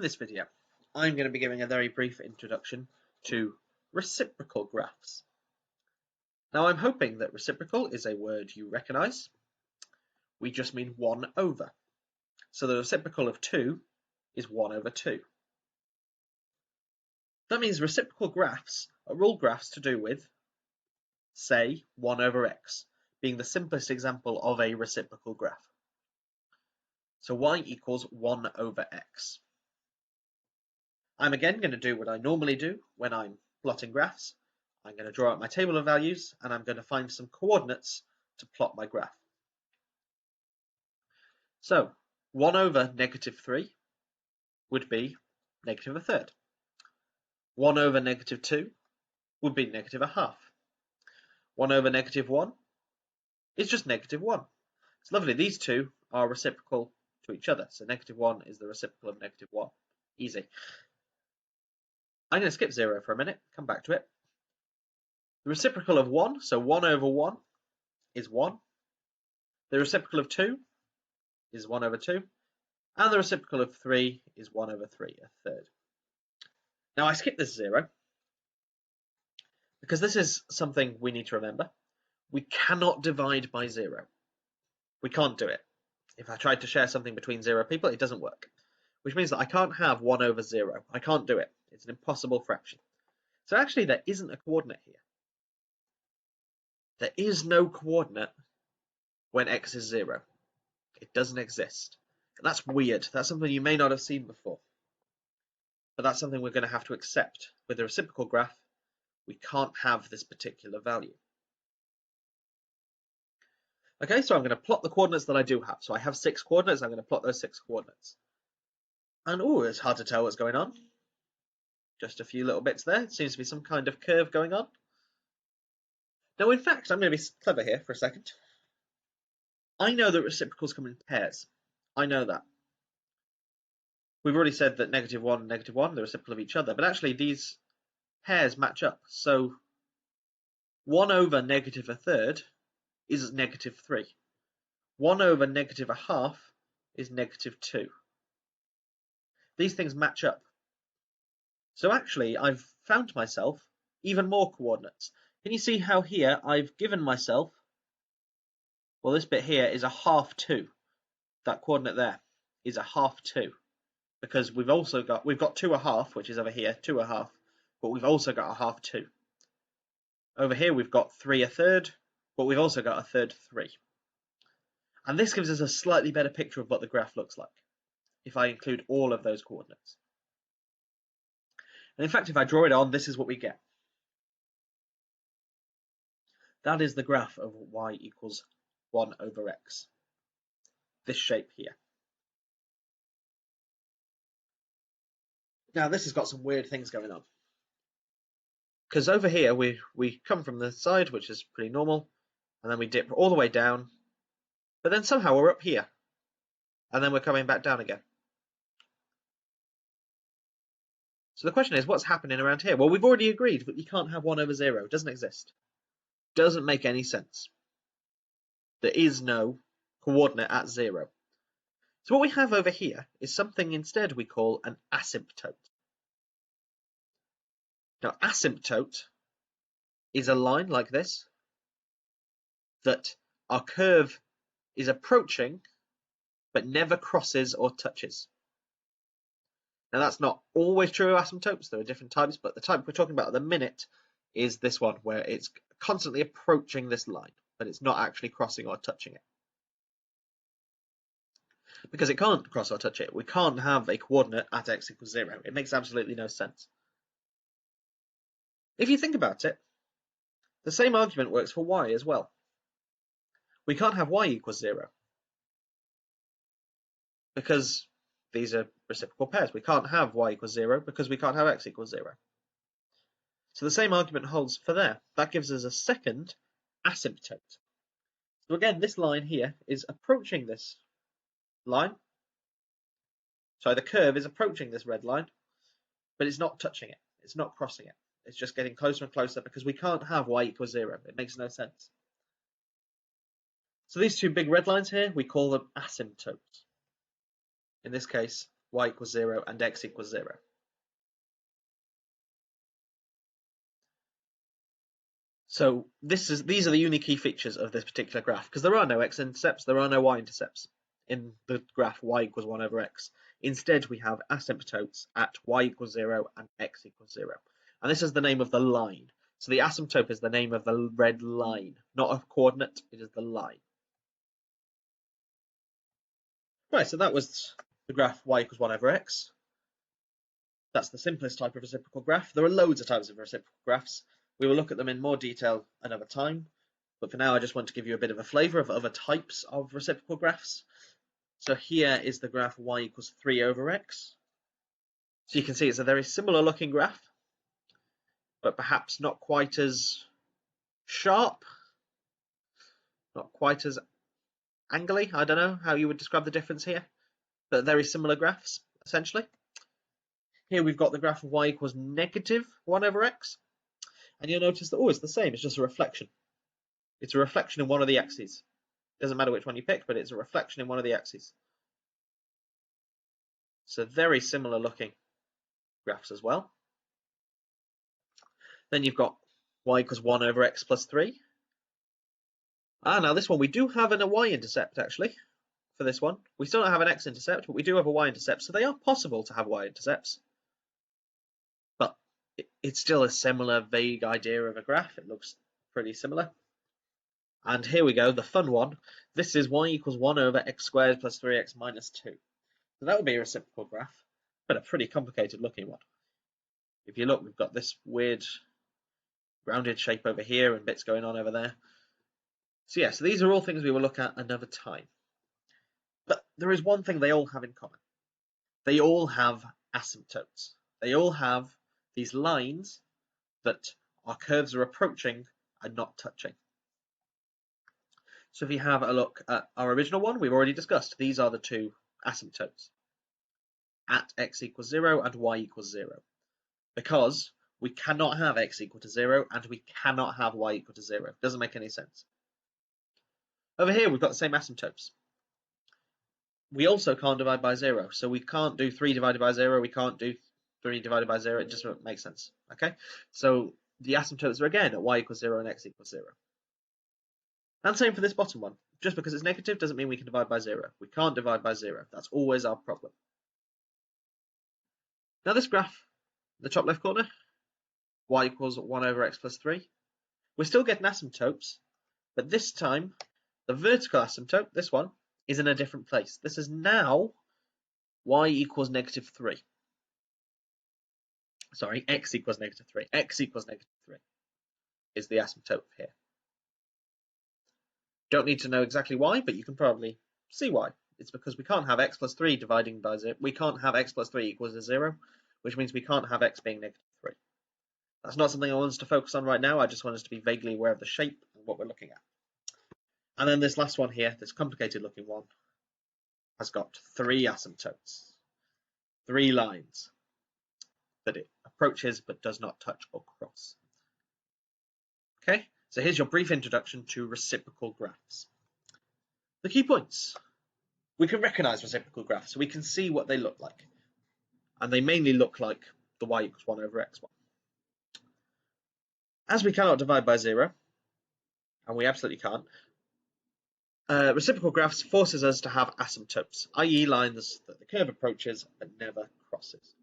this video, I'm going to be giving a very brief introduction to reciprocal graphs. Now, I'm hoping that reciprocal is a word you recognise. We just mean 1 over. So the reciprocal of 2 is 1 over 2. That means reciprocal graphs are all graphs to do with, say, 1 over x, being the simplest example of a reciprocal graph. So y equals 1 over x. I'm again going to do what I normally do when I'm plotting graphs. I'm going to draw out my table of values and I'm going to find some coordinates to plot my graph. So 1 over negative 3 would be negative a third. 1 over negative 2 would be negative a half. 1 over negative 1 is just negative 1. It's lovely. These two are reciprocal to each other. So negative 1 is the reciprocal of negative 1. Easy. I'm going to skip 0 for a minute, come back to it. The reciprocal of 1, so 1 over 1 is 1. The reciprocal of 2 is 1 over 2. And the reciprocal of 3 is 1 over 3, a third. Now I skip this 0 because this is something we need to remember. We cannot divide by 0. We can't do it. If I tried to share something between 0 people, it doesn't work. Which means that I can't have 1 over 0. I can't do it. It's an impossible fraction. So actually there isn't a coordinate here. There is no coordinate when x is 0. It doesn't exist. And that's weird. That's something you may not have seen before. But that's something we're going to have to accept. With a reciprocal graph, we can't have this particular value. Okay, so I'm going to plot the coordinates that I do have. So I have 6 coordinates. I'm going to plot those 6 coordinates. And oh, it's hard to tell what's going on. Just a few little bits there. It seems to be some kind of curve going on. Now, in fact, I'm going to be clever here for a second. I know that reciprocals come in pairs. I know that. We've already said that negative 1 and negative 1 are the reciprocal of each other, but actually these pairs match up. So 1 over negative a third is negative 3. 1 over negative a half is negative 2. These things match up. So actually, I've found myself even more coordinates. Can you see how here I've given myself, well, this bit here is a half 2. That coordinate there is a half 2. Because we've got 2 a half, which is over here, 2 a half, but we've also got a half 2. Over here we've got 3 a third, but we've also got a third 3. And this gives us a slightly better picture of what the graph looks like, if I include all of those coordinates. And in fact, if I draw it on, this is what we get. That is the graph of y equals 1 over x. This shape here. Now this has got some weird things going on. Because over here we come from the side, which is pretty normal, and then we dip all the way down, but then somehow we're up here, and then we're coming back down again. So the question is, what's happening around here? Well, we've already agreed that you can't have 1 over 0. It doesn't exist. Doesn't make any sense. There is no coordinate at 0. So what we have over here is something instead we call an asymptote. Now, asymptote is a line like this that our curve is approaching but never crosses or touches. Now, that's not always true of asymptotes. There are different types, but the type we're talking about at the minute is this one, where it's constantly approaching this line, but it's not actually crossing or touching it. Because it can't cross or touch it, we can't have a coordinate at x equals 0. It makes absolutely no sense. If you think about it, the same argument works for y as well. We can't have y equals 0 because these are reciprocal pairs. We can't have y equals 0 because we can't have x equals 0. So the same argument holds for there. That gives us a second asymptote. So again, this line here is approaching this line. So the curve is approaching this red line, but it's not touching it. It's not crossing it. It's just getting closer and closer because we can't have y equals 0. It makes no sense. So these two big red lines here, we call them asymptotes. In this case, y equals 0 and x equals 0. So these are the unique key features of this particular graph, because there are no x-intercepts, there are no y-intercepts in the graph y equals 1 over x. Instead, we have asymptotes at y equals 0 and x equals 0. And this is the name of the line. So the asymptote is the name of the red line, not a coordinate, it is the line. Right, so that was the graph y equals 1 over x. That's the simplest type of reciprocal graph. There are loads of types of reciprocal graphs. We will look at them in more detail another time. But for now, I just want to give you a bit of a flavour of other types of reciprocal graphs. So here is the graph y equals 3 over x. So you can see it's a very similar looking graph, but perhaps not quite as sharp, not quite as angly. I don't know how you would describe the difference here, but very similar graphs, essentially. Here we've got the graph of y equals negative 1 over x. And you'll notice that, it's the same, it's just a reflection. It's a reflection in one of the axes. Doesn't matter which one you pick, but it's a reflection in one of the axes. So very similar looking graphs as well. Then you've got y equals 1 over x plus 3. Now this one we do have a y-intercept actually for this one. We still don't have an x-intercept, but we do have a y-intercept, so they are possible to have y-intercepts. But it's still a similar vague idea of a graph. It looks pretty similar. And here we go, the fun one. This is y equals 1 over x squared plus 3x minus 2. So that would be a reciprocal graph, but a pretty complicated looking one. If you look, we've got this weird rounded shape over here and bits going on over there. So yeah, so these are all things we will look at another time. But there is one thing they all have in common. They all have asymptotes. They all have these lines that our curves are approaching and not touching. So if you have a look at our original one, we've already discussed, these are the two asymptotes at x equals 0 and y equals 0, because we cannot have x equal to 0 and we cannot have y equal to 0. It doesn't make any sense. Over here, we've got the same asymptotes. We also can't divide by 0, so we can't do 3 divided by 0, we can't do 3 divided by 0, it just won't make sense. Okay, so the asymptotes are again at y equals 0 and x equals 0. And same for this bottom one. Just because it's negative doesn't mean we can divide by 0. We can't divide by 0. That's always our problem. Now this graph, the top left corner, y equals 1 over x plus 3. We're still getting asymptotes, but this time the vertical asymptote, this one, is in a different place. This is now y equals negative 3. Sorry, x equals negative 3. X equals negative 3 is the asymptote here. Don't need to know exactly why, but you can probably see why. It's because we can't have x plus 3 dividing by 0. We can't have x plus 3 equals to 0, which means we can't have x being negative 3. That's not something I want us to focus on right now. I just want us to be vaguely aware of the shape and what we're looking at. And then this last one here, this complicated looking one, has got 3 asymptotes, 3 lines that it approaches but does not touch or cross. Okay, so here's your brief introduction to reciprocal graphs. The key points. We can recognize reciprocal graphs, so we can see what they look like. And they mainly look like the y equals 1 over x one. As we cannot divide by 0, and we absolutely can't, reciprocal graphs forces us to have asymptotes, i.e. lines that the curve approaches but never crosses.